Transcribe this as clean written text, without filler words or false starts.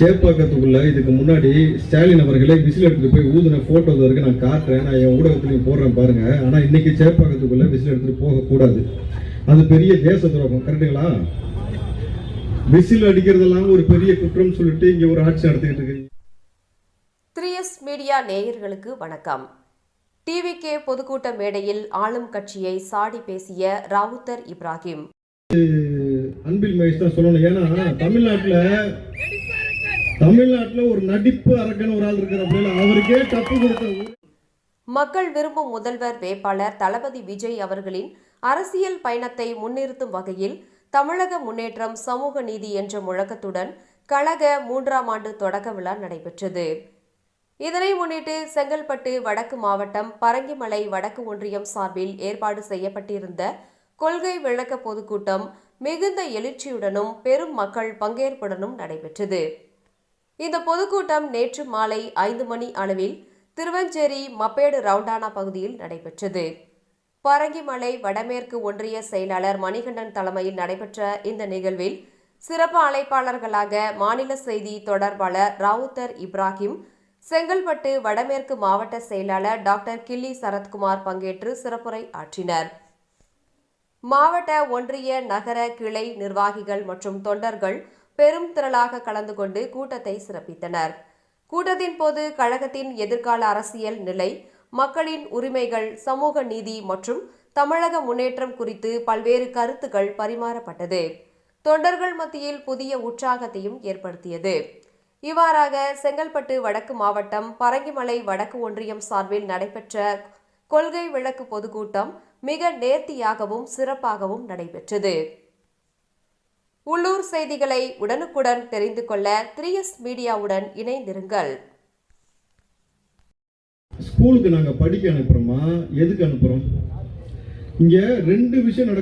சேப்பாக்கத்துக்குள்ள இதுக்கு முன்னாடி ஸ்டாலின் அவர்களே விசில் எடுத்துட்டு போய் ஊதுன போட்டோ வரைக்கும் நான் காட்டுறேன், நான் என் ஊடகத்திலையும் போடுறேன் பாருங்க. ஆனா இன்னைக்கு சேப்பாக்கத்துக்குள்ள விசில் எடுத்துட்டு போகக்கூடாது, அது பெரிய தேச துரோகம். கரெக்டுங்களா? விசில் அடிக்கிறதெல்லாம் ஒரு பெரிய குற்றம் சொல்லிட்டு இங்க ஒரு ஆட்சி நடத்திக்கிட்டு இருக்கு. 3S மீடியா நேயர்களுக்கு வணக்கம். டிவிகே பொதுக்கூட்ட மேடையில் ஆளும் கட்சியை சாடி பேசிய ராவுத்தர் இப்ராஹிம். அன்பில் மகேஷ் தான் சொல்லணும். ஏன்னா தமிழ்நாட்டுல ஒரு நடிப்பு அரக்கன் ஒரு ஆள் இருக்கிற அவருக்கே தப்பு கொடுத்த மக்கள் விரும்பும் முதல்வர் வேட்பாளர் தளபதி விஜய் அவர்களின் அரசியல் பயணத்தை முன்னிறுத்தும் வகையில் தமிழக முன்னேற்றம் சமூக நீதி என்ற முழக்கத்துடன் கழக 3ஆம் ஆண்டு தொடக்க விழா நடைபெற்றது. இதனை முன்னிட்டு செங்கல்பட்டு வடக்கு மாவட்டம் பரங்கிமலை வடக்கு ஒன்றியம் சார்பில் ஏற்பாடு செய்யப்பட்டிருந்த கொள்கை விளக்க பொதுக்கூட்டம் மிகுந்த எழுச்சியுடனும் பெரும் மக்கள் பங்கேற்புடனும் நடைபெற்றது. இந்த பொதுக்கூட்டம் நேற்று மாலை 5 மணி அளவில் திருவஞ்சேரி மப்பேடு ரவுண்டானா பகுதியில் நடைபெற்றது. பரங்கிமலை வடமேற்கு ஒன்றிய செயலாளர் மணிகண்டன் தலைமையில் நடைபெற்ற இந்த நிகழ்வில் சிறப்பு அழைப்பாளர்களாக மாநில செய்தி தொடர்பாளர் ராவுத்தர் இப்ராஹிம், செங்கல்பட்டு வடமேற்கு மாவட்ட செயலாளர் டாக்டர் கிள்ளி சரத்குமார் பங்கேற்று சிறப்புரை ஆற்றினர். மாவட்ட ஒன்றிய நகர கிளை நிர்வாகிகள் மற்றும் தொண்டர்கள் பெரும் திரளாக கலந்து கொண்டு கூட்டத்தை சிறப்பித்தனர். கூட்டத்தின் போது கழகத்தின் எதிர்கால அரசியல் நிலை, மக்களின் உரிமைகள், சமூக நீதி மற்றும் தமிழக முன்னேற்றம் குறித்து பல்வேறு கருத்துக்கள் பரிமாறப்பட்டது. தொண்டர்கள் மத்தியில் புதிய உற்சாகத்தையும் ஏற்படுத்தியது. இவ்வாறாக செங்கல்பட்டு வடக்கு மாவட்டம் பரங்கிமலை வடக்கு ஒன்றியம் சார்பில் நடைபெற்ற கொள்கை விளக்கு பொதுக்கூட்டம் மிக நேர்த்தியாகவும் சிறப்பாகவும் நடைபெற்றது. உள்ளூர் செய்திகளை உடனுக்குடன் தெரிந்து கொள்ள 3S மீடியாவுடன் இணைந்திருங்கள். ஸ்கூலுக்கு நாங்க படிக்க அனுப்புறோமா, எதுக்கு அனுப்புறோம்? இங்க 2 விஷயம்